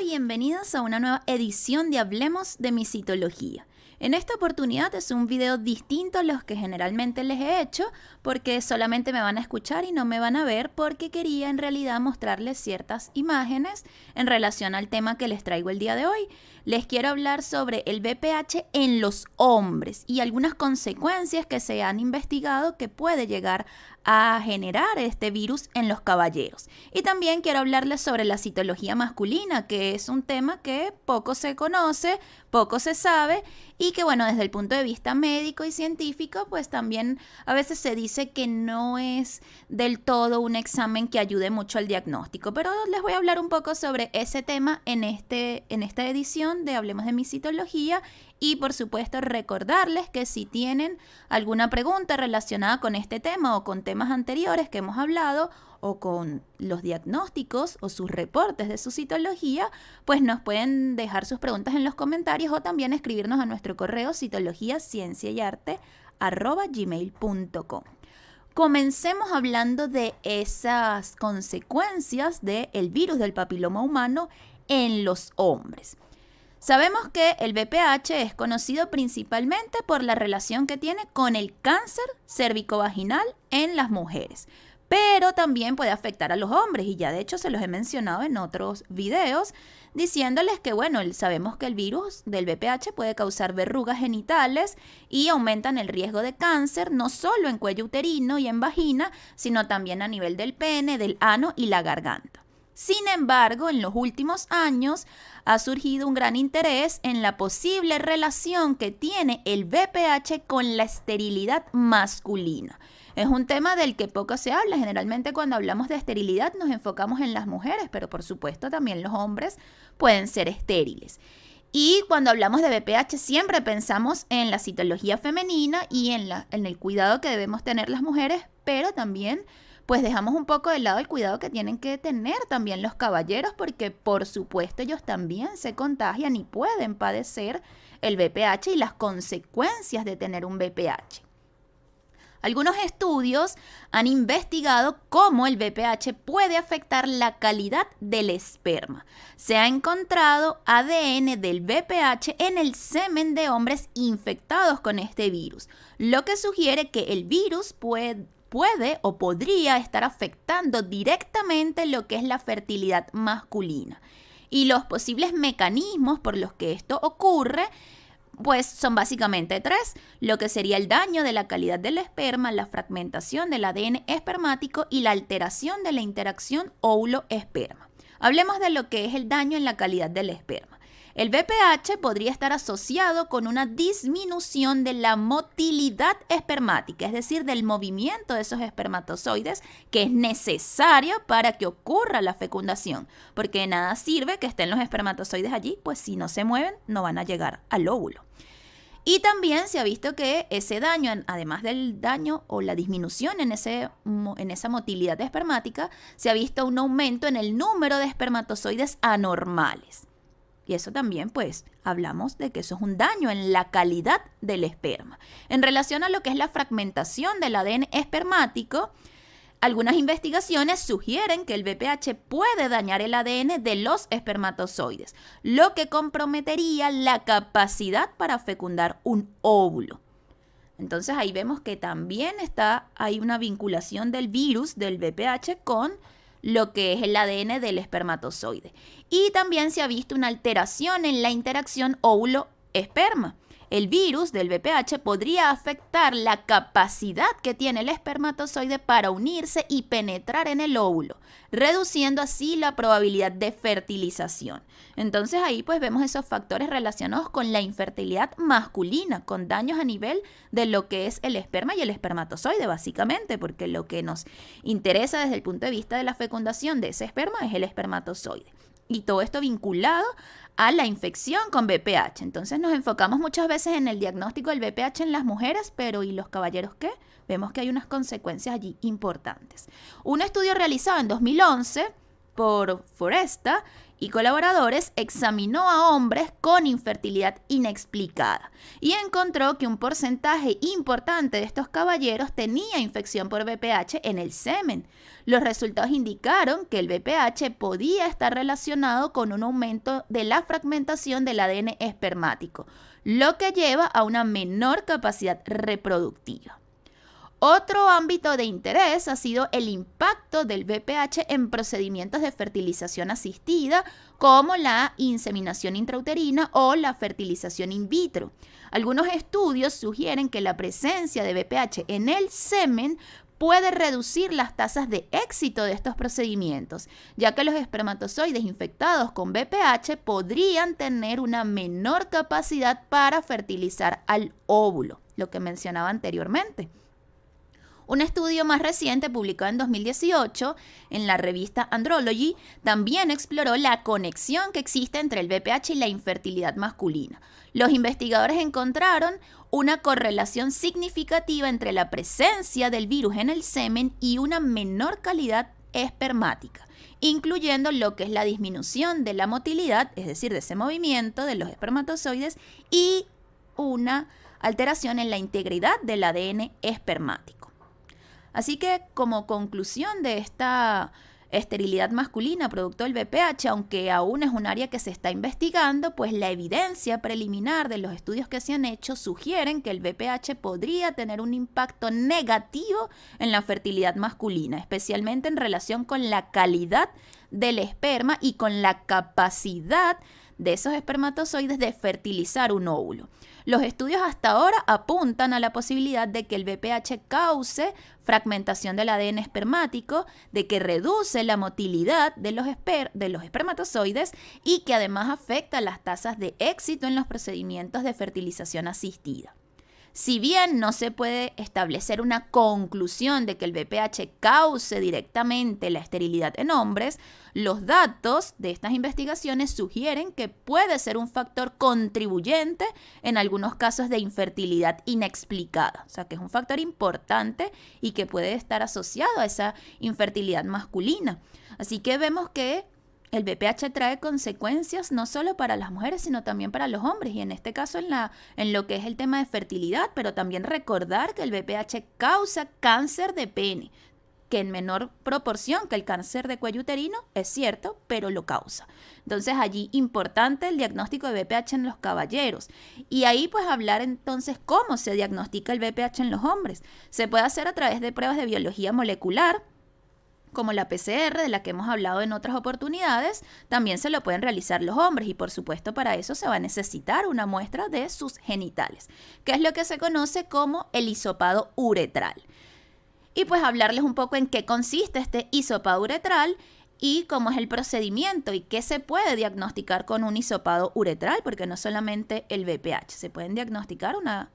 bienvenidos a una nueva edición de Hablemos de Misitología. En esta oportunidad es un video distinto a los que generalmente les he hecho porque solamente me van a escuchar y no me van a ver porque quería en realidad mostrarles ciertas imágenes en relación al tema que les traigo el día de hoy. Les quiero hablar sobre el VPH en los hombres y algunas consecuencias que se han investigado que puede llegar a generar este virus en los caballeros. Y también quiero hablarles sobre la citología masculina, que es un tema que poco se conoce, poco se sabe y que bueno, desde el punto de vista médico y científico, pues también a veces se dice que no es del todo un examen que ayude mucho al diagnóstico. Pero les voy a hablar un poco sobre ese tema en esta edición de Hablemos de Misitología. Y por supuesto recordarles que si tienen alguna pregunta relacionada con este tema o con temas anteriores que hemos hablado o con los diagnósticos o sus reportes de su citología, pues nos pueden dejar sus preguntas en los comentarios o también escribirnos a nuestro correo citologiacienciayarte@gmail.com. Comencemos hablando de esas consecuencias del virus del papiloma humano en los hombres. Sabemos que el VPH es conocido principalmente por la relación que tiene con el cáncer cervicovaginal en las mujeres, pero también puede afectar a los hombres y ya de hecho se los he mencionado en otros videos diciéndoles que bueno, sabemos que el virus del VPH puede causar verrugas genitales y aumentan el riesgo de cáncer no solo en cuello uterino y en vagina, sino también a nivel del pene, del ano y la garganta. Sin embargo, en los últimos años ha surgido un gran interés en la posible relación que tiene el VPH con la esterilidad masculina. Es un tema del que poco se habla. Generalmente cuando hablamos de esterilidad nos enfocamos en las mujeres, pero por supuesto también los hombres pueden ser estériles. Y cuando hablamos de VPH siempre pensamos en la citología femenina y en el cuidado que debemos tener las mujeres, pero también pues dejamos un poco de lado el cuidado que tienen que tener también los caballeros porque por supuesto ellos también se contagian y pueden padecer el VPH y las consecuencias de tener un VPH. Algunos estudios han investigado cómo el VPH puede afectar la calidad del esperma. Se ha encontrado ADN del VPH en el semen de hombres infectados con este virus, lo que sugiere que el virus puede o podría estar afectando directamente lo que es la fertilidad masculina. Y los posibles mecanismos por los que esto ocurre pues son básicamente tres, lo que sería el daño de la calidad del esperma, la fragmentación del ADN espermático y la alteración de la interacción óvulo-esperma. Hablemos de lo que es el daño en la calidad del esperma. El VPH podría estar asociado con una disminución de la motilidad espermática, es decir, del movimiento de esos espermatozoides que es necesario para que ocurra la fecundación, porque de nada sirve que estén los espermatozoides allí, pues si no se mueven no van a llegar al óvulo. Y también se ha visto que ese daño, además del daño o la disminución en esa motilidad espermática, se ha visto un aumento en el número de espermatozoides anormales. Y eso también, pues, hablamos de que eso es un daño en la calidad del esperma. En relación a lo que es la fragmentación del ADN espermático, algunas investigaciones sugieren que el VPH puede dañar el ADN de los espermatozoides, lo que comprometería la capacidad para fecundar un óvulo. Entonces ahí vemos que también hay una vinculación del virus del VPH con lo que es el ADN del espermatozoide. Y también se ha visto una alteración en la interacción óvulo-esperma. El virus del VPH podría afectar la capacidad que tiene el espermatozoide para unirse y penetrar en el óvulo, reduciendo así la probabilidad de fertilización. Entonces ahí pues vemos esos factores relacionados con la infertilidad masculina, con daños a nivel de lo que es el esperma y el espermatozoide básicamente, porque lo que nos interesa desde el punto de vista de la fecundación de ese esperma es el espermatozoide. Y todo esto vinculado a la infección con VPH. Entonces nos enfocamos muchas veces en el diagnóstico del VPH en las mujeres, pero ¿y los caballeros qué? Vemos que hay unas consecuencias allí importantes. Un estudio realizado en 2011 por Foresta y colaboradores examinó a hombres con infertilidad inexplicada y encontró que un porcentaje importante de estos caballeros tenía infección por VPH en el semen. Los resultados indicaron que el VPH podía estar relacionado con un aumento de la fragmentación del ADN espermático, lo que lleva a una menor capacidad reproductiva. Otro ámbito de interés ha sido el impacto del VPH en procedimientos de fertilización asistida, como la inseminación intrauterina o la fertilización in vitro. Algunos estudios sugieren que la presencia de VPH en el semen puede reducir las tasas de éxito de estos procedimientos, ya que los espermatozoides infectados con VPH podrían tener una menor capacidad para fertilizar al óvulo, lo que mencionaba anteriormente. Un estudio más reciente, publicado en 2018 en la revista Andrology, también exploró la conexión que existe entre el VPH y la infertilidad masculina. Los investigadores encontraron una correlación significativa entre la presencia del virus en el semen y una menor calidad espermática, incluyendo lo que es la disminución de la motilidad, es decir, de ese movimiento de los espermatozoides, y una alteración en la integridad del ADN espermático. Así que, como conclusión de esta esterilidad masculina producto del VPH, aunque aún es un área que se está investigando, pues la evidencia preliminar de los estudios que se han hecho sugieren que el VPH podría tener un impacto negativo en la fertilidad masculina, especialmente en relación con la calidad del esperma y con la capacidad de esos espermatozoides de fertilizar un óvulo. Los estudios hasta ahora apuntan a la posibilidad de que el VPH cause fragmentación del ADN espermático, de que reduce la motilidad de los espermatozoides y que además afecta las tasas de éxito en los procedimientos de fertilización asistida. Si bien no se puede establecer una conclusión de que el VPH cause directamente la esterilidad en hombres, los datos de estas investigaciones sugieren que puede ser un factor contribuyente en algunos casos de infertilidad inexplicada. O sea, que es un factor importante y que puede estar asociado a esa infertilidad masculina. Así que vemos que el VPH trae consecuencias no solo para las mujeres, sino también para los hombres, y en este caso en lo que es el tema de fertilidad, pero también recordar que el VPH causa cáncer de pene, que en menor proporción que el cáncer de cuello uterino, es cierto, pero lo causa. Entonces allí importante el diagnóstico de VPH en los caballeros. Y ahí pues hablar entonces cómo se diagnostica el VPH en los hombres. Se puede hacer a través de pruebas de biología molecular, como la PCR, de la que hemos hablado en otras oportunidades. También se lo pueden realizar los hombres y por supuesto para eso se va a necesitar una muestra de sus genitales, que es lo que se conoce como el hisopado uretral. Y pues hablarles un poco en qué consiste este hisopado uretral y cómo es el procedimiento y qué se puede diagnosticar con un hisopado uretral, porque no solamente el VPH, se pueden diagnosticar una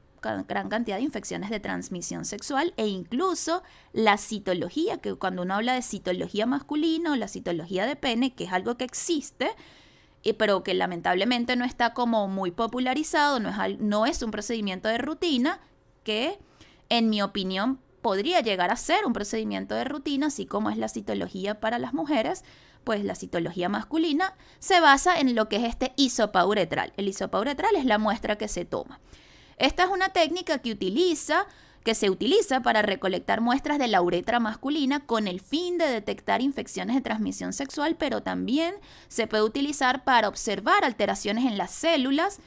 gran cantidad de infecciones de transmisión sexual e incluso la citología, que cuando uno habla de citología masculina o la citología de pene, que es algo que existe, pero que lamentablemente no está como muy popularizado, no es un procedimiento de rutina, que en mi opinión podría llegar a ser un procedimiento de rutina, así como es la citología para las mujeres. Pues la citología masculina se basa en lo que es este hisopado uretral. El hisopado uretral es la muestra que se toma. Esta es una técnica que se utiliza para recolectar muestras de la uretra masculina con el fin de detectar infecciones de transmisión sexual, pero también se puede utilizar para observar alteraciones en las células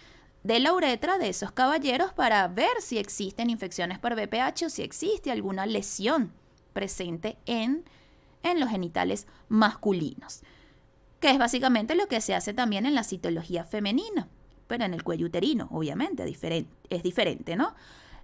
de la uretra de esos caballeros para ver si existen infecciones por VPH o si existe alguna lesión presente en los genitales masculinos, que es básicamente lo que se hace también en la citología femenina, pero en el cuello uterino, obviamente, es diferente, ¿no?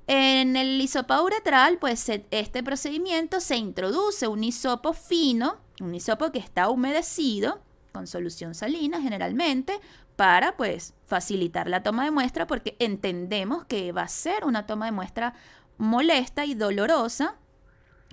En el hisopado uretral, pues este procedimiento se introduce un hisopo fino, un hisopo que está humedecido con solución salina generalmente, para pues facilitar la toma de muestra, porque entendemos que va a ser una toma de muestra molesta y dolorosa,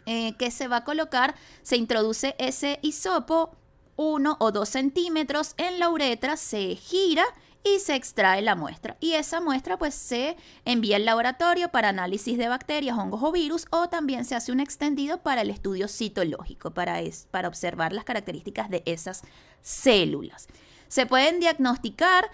que se va a colocar, se introduce ese hisopo 1 o 2 centímetros en la uretra, se gira y se extrae la muestra. Y esa muestra pues se envía al laboratorio para análisis de bacterias, hongos o virus, o también se hace un extendido para el estudio citológico, para observar las características de esas células. Se pueden diagnosticar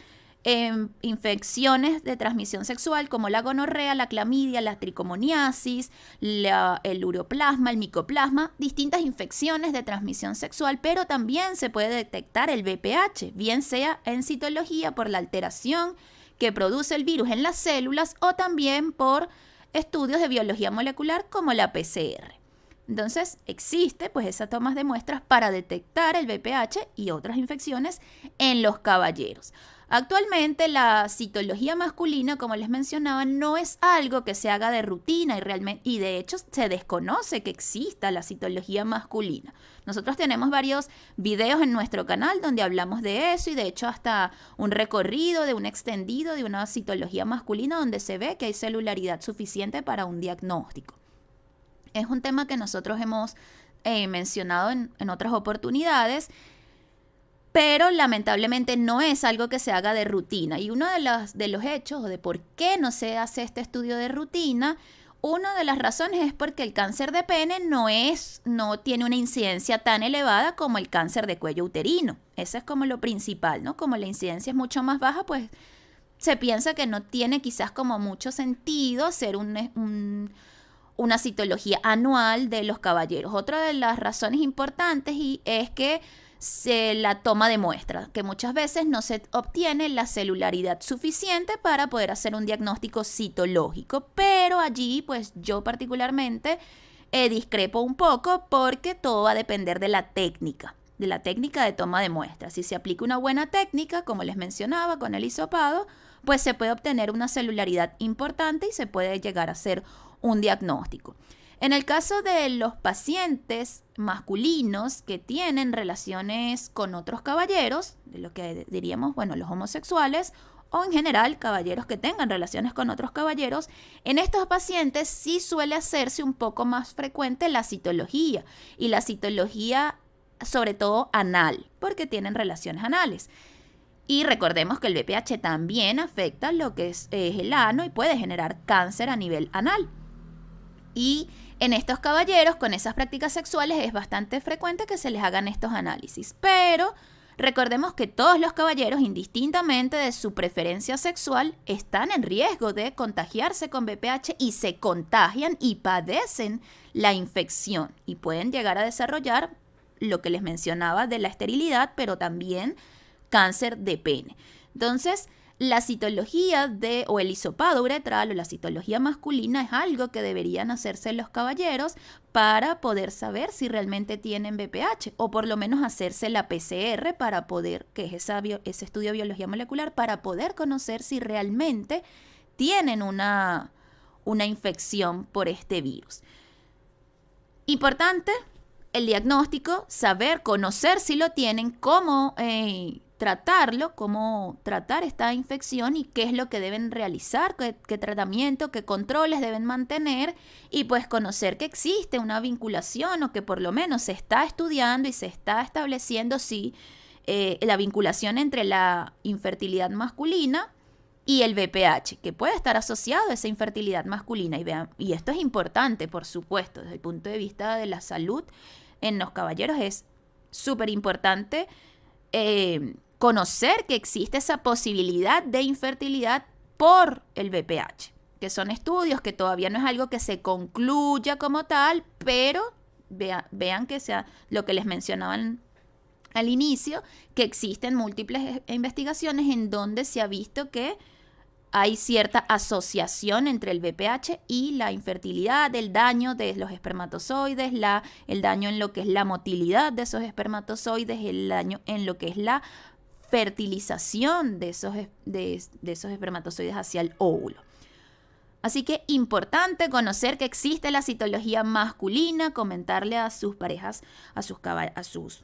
infecciones de transmisión sexual como la gonorrea, la clamidia, la tricomoniasis, el uroplasma, el micoplasma, distintas infecciones de transmisión sexual, pero también se puede detectar el VPH, bien sea en citología por la alteración que produce el virus en las células o también por estudios de biología molecular como la PCR. Entonces existe pues esa toma de muestras para detectar el VPH y otras infecciones en los caballeros. Actualmente la citología masculina, como les mencionaba, no es algo que se haga de rutina y de hecho se desconoce que exista la citología masculina. Nosotros tenemos varios videos en nuestro canal donde hablamos de eso y de hecho hasta un recorrido de un extendido de una citología masculina donde se ve que hay celularidad suficiente para un diagnóstico. Es un tema que nosotros hemos mencionado en otras oportunidades, pero lamentablemente no es algo que se haga de rutina. Y uno de los hechos o de por qué no se hace este estudio de rutina, una de las razones es porque el cáncer de pene no tiene una incidencia tan elevada como el cáncer de cuello uterino. Eso es como lo principal, ¿no? Como la incidencia es mucho más baja, pues se piensa que no tiene quizás como mucho sentido hacer una citología anual de los caballeros. Otra de las razones importantes es que la toma de muestras, que muchas veces no se obtiene la celularidad suficiente para poder hacer un diagnóstico citológico, pero allí pues yo particularmente discrepo un poco porque todo va a depender de la técnica de toma de muestras. Si se aplica una buena técnica, como les mencionaba con el hisopado, pues se puede obtener una celularidad importante y se puede llegar a hacer un diagnóstico. En el caso de los pacientes masculinos que tienen relaciones con otros caballeros, de lo que diríamos, bueno, los homosexuales, o en general caballeros que tengan relaciones con otros caballeros, en estos pacientes sí suele hacerse un poco más frecuente la citología, y la citología sobre todo anal, porque tienen relaciones anales. Y recordemos que el VPH también afecta lo que es el ano y puede generar cáncer a nivel anal. Y en estos caballeros con esas prácticas sexuales es bastante frecuente que se les hagan estos análisis. Pero recordemos que todos los caballeros, indistintamente de su preferencia sexual, están en riesgo de contagiarse con VPH y se contagian y padecen la infección. Y pueden llegar a desarrollar lo que les mencionaba de la esterilidad, pero también cáncer de pene. Entonces, la citología o el hisopado uretral o la citología masculina es algo que deberían hacerse los caballeros para poder saber si realmente tienen VPH o por lo menos hacerse la PCR para poder, que es ese estudio de biología molecular, para poder conocer si realmente tienen una infección por este virus. Importante, el diagnóstico, saber, conocer si lo tienen, cómo tratarlo, cómo tratar esta infección y qué es lo que deben realizar, qué tratamiento, qué controles deben mantener y pues conocer que existe una vinculación o que por lo menos se está estudiando y se está estableciendo la vinculación entre la infertilidad masculina y el VPH, que puede estar asociado a esa infertilidad masculina. Y esto es importante, por supuesto, desde el punto de vista de la salud en los caballeros es súper importante conocer que existe esa posibilidad de infertilidad por el VPH, que son estudios que todavía no es algo que se concluya como tal, pero vean que sea lo que les mencionaban al inicio, que existen múltiples investigaciones en donde se ha visto que hay cierta asociación entre el VPH y la infertilidad, el daño de los espermatozoides, el daño en lo que es la motilidad de esos espermatozoides, el daño en lo que es la fertilización de esos espermatozoides hacia el óvulo. Así que importante conocer que existe la citología masculina, comentarle a sus parejas, a sus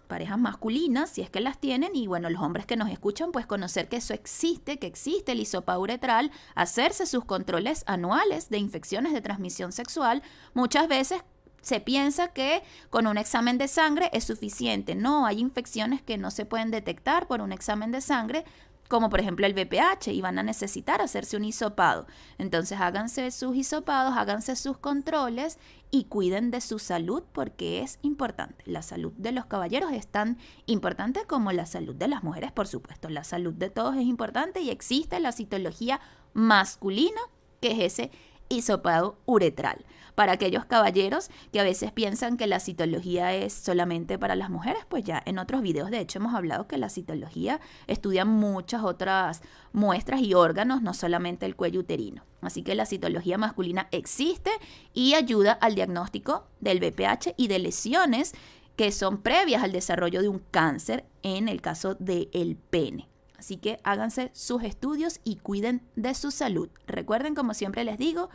parejas masculinas, si es que las tienen, y bueno, los hombres que nos escuchan, pues conocer que eso existe, que existe el hisopado uretral, hacerse sus controles anuales de infecciones de transmisión sexual. Muchas veces se piensa que con un examen de sangre es suficiente. No, hay infecciones que no se pueden detectar por un examen de sangre como por ejemplo el BPH, y van a necesitar hacerse un hisopado. Entonces háganse sus hisopados, háganse sus controles y cuiden de su salud porque es importante. La salud de los caballeros es tan importante como la salud de las mujeres, por supuesto. La salud de todos es importante y existe la citología masculina, que es ese hisopado uretral. Para aquellos caballeros que a veces piensan que la citología es solamente para las mujeres, pues ya en otros videos de hecho hemos hablado que la citología estudia muchas otras muestras y órganos, no solamente el cuello uterino. Así que la citología masculina existe y ayuda al diagnóstico del BPH y de lesiones que son previas al desarrollo de un cáncer en el caso del pene. Así que háganse sus estudios y cuiden de su salud. Recuerden, como siempre les digo,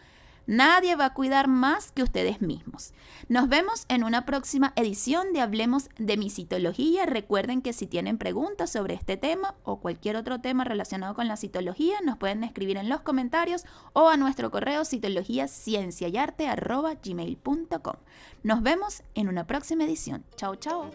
nadie va a cuidar más que ustedes mismos. Nos vemos en una próxima edición de Hablemos de mi citología. Recuerden que si tienen preguntas sobre este tema o cualquier otro tema relacionado con la citología, nos pueden escribir en los comentarios o a nuestro correo citologiacienciayarte@gmail.com. Nos vemos en una próxima edición. Chao, chao.